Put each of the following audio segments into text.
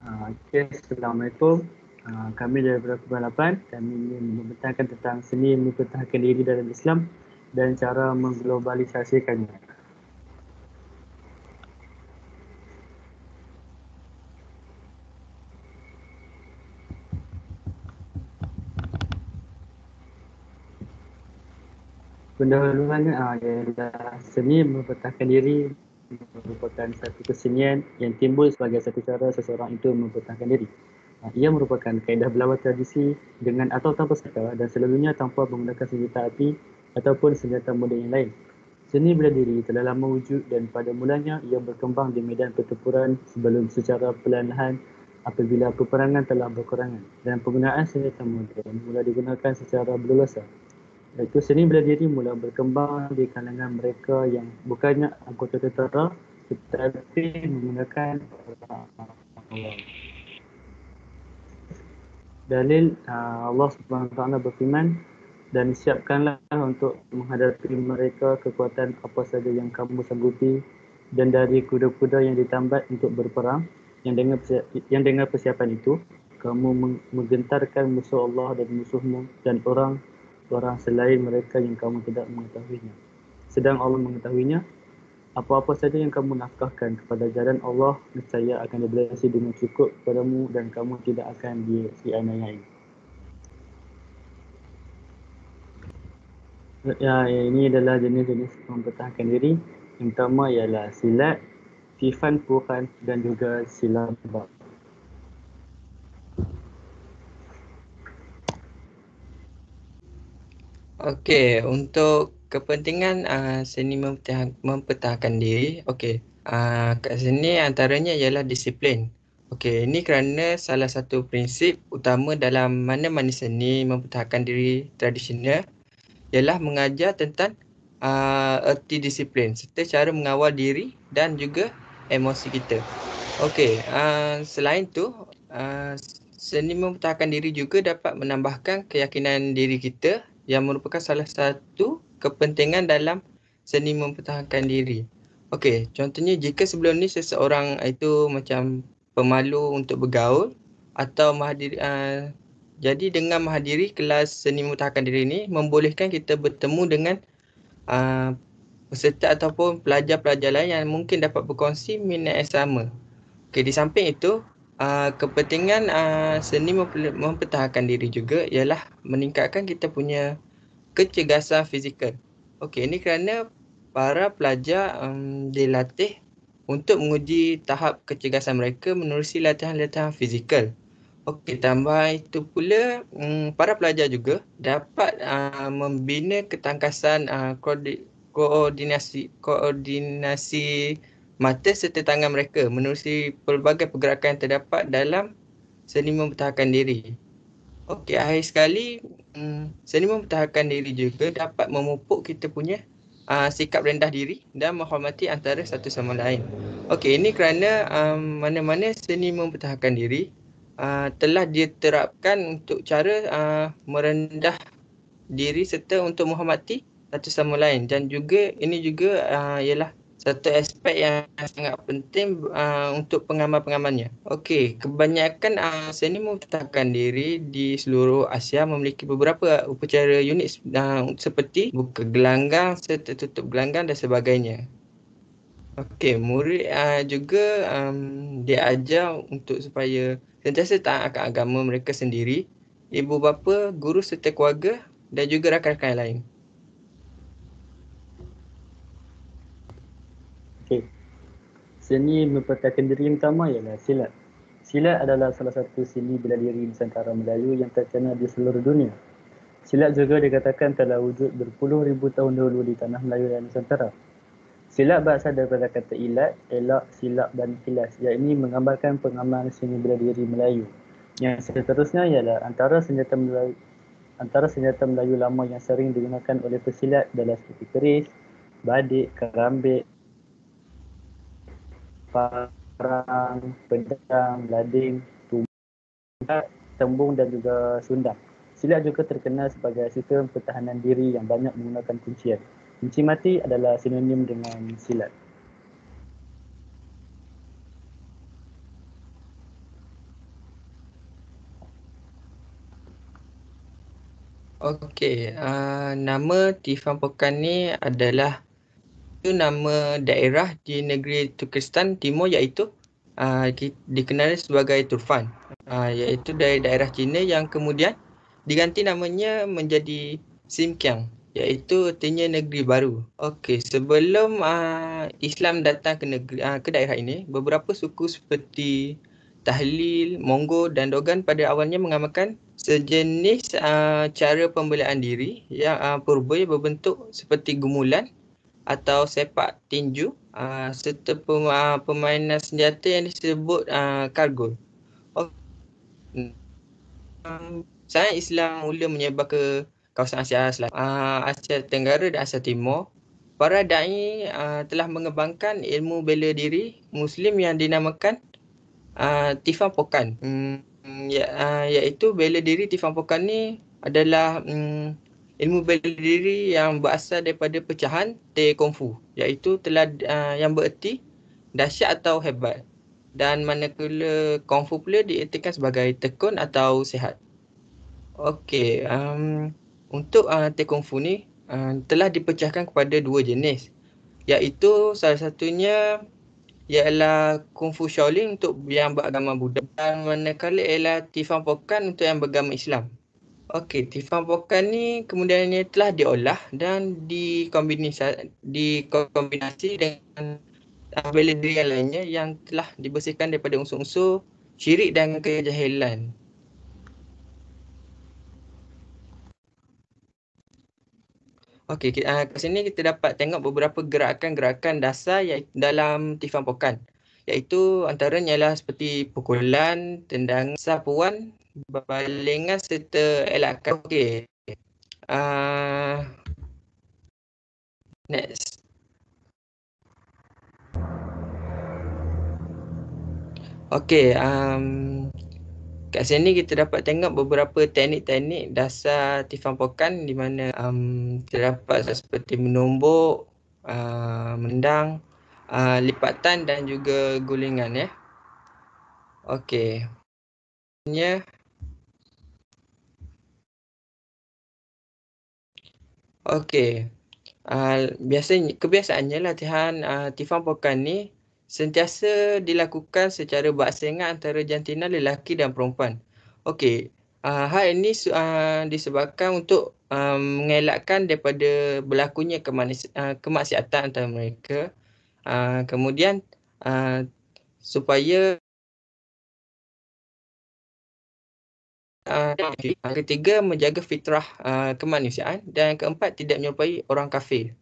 Okay, Assalamualaikum. Kami dari Kumpulan 8, kami ingin membentangkan tentang seni mempertahankan diri dalam Islam dan cara mengglobalisasikannya. Pendahuluannya ialah seni mempertahankan diri merupakan satu kesenian yang timbul sebagai satu cara seseorang itu mempertahankan diri. Ia merupakan kaedah berlawan tradisi dengan atau tanpa senjata dan selalunya tanpa menggunakan senjata api ataupun senjata moden yang lain. Seni bela diri telah lama wujud dan pada mulanya ia berkembang di medan pertempuran sebelum secara perlahan-lahan apabila peperangan telah berkurangan dan penggunaan senjata moden mula digunakan secara berleluasa. Iaitu seni bela diri mula berkembang di kalangan mereka yang bukannya anggota tentera tetapi menggunakan orang awam. Dalil Allah Subhanahu Wa Taala berfirman, dan siapkanlah untuk menghadapi mereka kekuatan apa saja yang kamu sanggupi dan dari kuda-kuda yang ditambat untuk berperang yang dengan persiapan itu kamu menggentarkan musuh Allah dan musuhmu dan orang selain mereka yang kamu tidak mengetahuinya. Sedang Allah mengetahuinya. Apa-apa saja yang kamu nafkahkan kepada jalan Allah, nescaya akan dibalasi dengan cukup kepadamu dan kamu tidak akan dianiayai. Ya, ini adalah jenis-jenis mempertahankan diri. Yang pertama ialah silat, Sifan Puhan dan juga silambak. Okey, untuk kepentingan seni mempertahankan diri, okey. Kat sini antaranya ialah disiplin. Okey, ini kerana salah satu prinsip utama dalam mana-mana seni mempertahankan diri tradisional ialah mengajar tentang erti disiplin serta cara mengawal diri dan juga emosi kita. Okey, selain tu, seni mempertahankan diri juga dapat menambahkan keyakinan diri kita yang merupakan salah satu kepentingan dalam seni mempertahankan diri. Okey, contohnya jika sebelum ni seseorang itu macam pemalu untuk bergaul atau jadi dengan menghadiri kelas seni mempertahankan diri ni membolehkan kita bertemu dengan uh, peserta ataupun pelajar-pelajar lain yang mungkin dapat berkongsi minat yang sama. Okey, di samping itu, kepentingan seni mempertahankan diri juga ialah meningkatkan kita punya kecergasan fizikal. Okey, ini kerana para pelajar dilatih untuk menguji tahap kecergasan mereka menerusi latihan-latihan fizikal. Okey, tambah itu pula, para pelajar juga dapat membina ketangkasan koordinasi mata serta tangan mereka menerusi pelbagai pergerakan yang terdapat dalam seni mempertahankan diri. Okey, akhir sekali, seni mempertahankan diri juga dapat memupuk kita punya sikap rendah diri dan menghormati antara satu sama lain. Okey, ini kerana mana-mana seni mempertahankan diri telah diterapkan untuk cara merendah diri serta untuk menghormati satu sama lain dan juga ini juga ialah satu aspek yang sangat penting untuk pengamal-pengamalnya. Okey, kebanyakan seni mempertahankan diri di seluruh Asia memiliki beberapa upacara unik seperti buka gelanggang serta tutup gelanggang dan sebagainya. Okey, murid juga diajar untuk supaya sentiasa taat akan agama mereka sendiri, ibu bapa, guru serta keluarga dan juga rakan-rakan lain. Okey. Seni mempertahankan diri yang pertama ialah silat. Silat adalah salah satu seni bela diri Nusantara Melayu yang terkenal di seluruh dunia. Silat juga dikatakan telah wujud berpuluh ribu tahun dahulu di tanah Melayu dan Nusantara. Silat berasal daripada kata ilat, elak, silap dan kilas, iaitu menggambarkan pengamal seni bela diri Melayu. Yang seterusnya ialah antara senjata Melayu lama yang sering digunakan oleh pesilat adalah seperti keris, badik, kerambit, parang, pedang, lading, tumbak, tembung dan juga sundang. Silat juga terkenal sebagai sistem pertahanan diri yang banyak menggunakan kuncian. Kunci mati adalah sinonim dengan silat. Okey, nama Tifang Pokan ni adalah itu nama daerah di negeri Turkestan Timur, iaitu dikenali sebagai Turfan, iaitu dari daerah Cina yang kemudian diganti namanya menjadi Xinjiang, iaitu artinya negeri baru. Okey, sebelum Islam datang ke negeri ke daerah ini, beberapa suku seperti Tahlil, Monggo dan Dogon pada awalnya mengamalkan sejenis cara pembelaan diri yang purba berbentuk seperti gumulan atau sepak tinju serta permainan senjata yang disebut kargul. Saat Islam mula menyebar ke kawasan Asia Selatan, Asia Tenggara dan Asia Timur, para dai telah mengembangkan ilmu bela diri Muslim yang dinamakan Tifang Pokan. Iaitu bela diri Tifang Pokan ni adalah ilmu bela diri yang berasal daripada pecahan Te Kung Fu, iaitu telah yang bererti dahsyat atau hebat, dan manakala Kung Fu pula diertikan sebagai tekun atau sihat. Okey, untuk Te Kung Fu ni telah dipecahkan kepada dua jenis, iaitu salah satunya ialah Kung Fu Shaolin untuk yang beragama Buddha, dan manakala ialah Tifang Pokan untuk yang beragama Islam. Okey, Tifang Pokan ni kemudiannya telah diolah dan dikombinasi dengan bela diri yang lainnya yang telah dibersihkan daripada unsur-unsur syirik dan kejahilan. Okey, kat sini kita dapat tengok beberapa gerakan-gerakan dasar dalam Tifang Pokan, iaitu antaranya ialah seperti pukulan, tendangan, sapuan, balingan serta elakan. Okey, next. Okey, kat sini kita dapat tengok beberapa teknik-teknik dasar Tifang Pokan di mana terdapat seperti menumbuk, mendang, lipatan dan juga gulingan ya. Okey. Okey. Kebiasaannya latihan Tifang Pokan ni sentiasa dilakukan secara bersaingan antara jantina lelaki dan perempuan. Okey, hal ini disebabkan untuk mengelakkan daripada berlakunya kemaksiatan antara mereka. Kemudian supaya ketiga, menjaga fitrah kemanusiaan, dan keempat, tidak menyerupai orang kafir.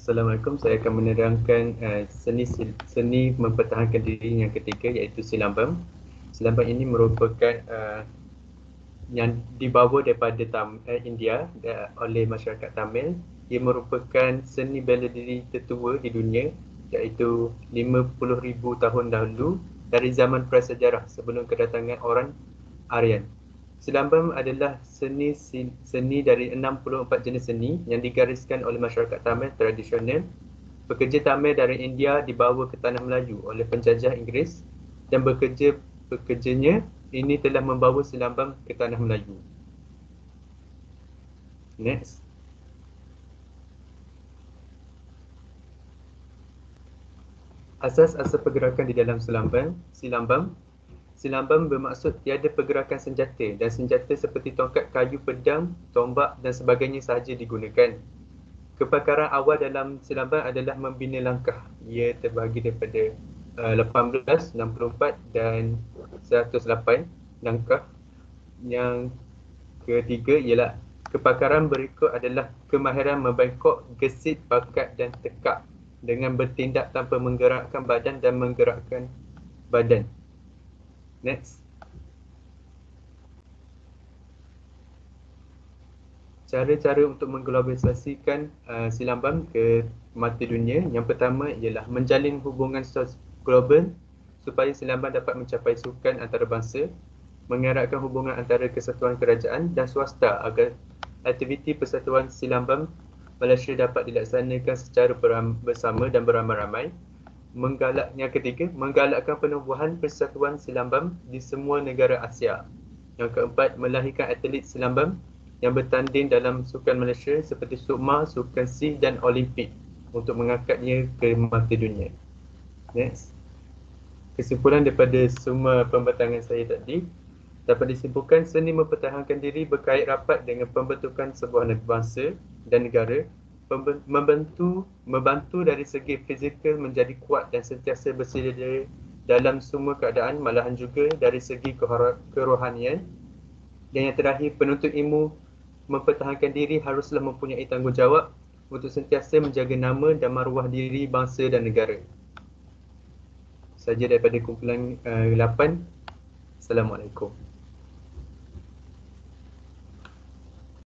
Assalamualaikum, saya akan menerangkan seni mempertahankan diri yang ketiga, iaitu silambam. Silambam ini merupakan yang dibawa daripada India oleh masyarakat Tamil. Ia merupakan seni bela diri tertua di dunia, iaitu 50,000 tahun dahulu dari zaman prasejarah sebelum kedatangan orang Aryan. Silambam adalah seni dari 64 jenis seni yang digariskan oleh masyarakat Tamil tradisional. Pekerja Tamil dari India dibawa ke tanah Melayu oleh penjajah Inggeris, dan pekerjanya ini telah membawa silambam ke tanah Melayu. Next. Asas-asas pergerakan di dalam silambam. Silambam bermaksud tiada pergerakan senjata, dan senjata seperti tongkat kayu, pedang, tombak dan sebagainya sahaja digunakan. Kepakaran awal dalam silambam adalah membina langkah. Ia terbahagi daripada 18, 64 dan 108 langkah. Yang ketiga ialah kepakaran berikut adalah kemahiran membengkok, gesit, bakat dan tekak dengan bertindak tanpa menggerakkan badan dan menggerakkan badan. Next. Cara-cara untuk mengglobalisasikan silambam ke mata dunia. Yang pertama ialah menjalin hubungan global supaya silambam dapat mencapai sukan antarabangsa, mengeratkan hubungan antara kesatuan kerajaan dan swasta agar aktiviti persatuan silambam Malaysia dapat dilaksanakan secara bersama dan beramai-ramai. yang ketiga, menggalakkan penubuhan persatuan silambam di semua negara Asia. Yang keempat, melahirkan atlet silambam yang bertanding dalam sukan Malaysia seperti Sukma, Sukan SEA dan Olimpik untuk mengangkatnya ke mata dunia. Next. Kesimpulan daripada semua pembatangan saya tadi, dapat disimpulkan seni mempertahankan diri berkait rapat dengan pembentukan sebuah bangsa dan negara, membantu dari segi fizikal menjadi kuat dan sentiasa bersedia dalam semua keadaan, malahan juga dari segi kerohanian. Dan yang terakhir, penuntut ilmu mempertahankan diri haruslah mempunyai tanggungjawab untuk sentiasa menjaga nama dan maruah diri bangsa dan negara. Saja daripada kumpulan 8. Assalamualaikum.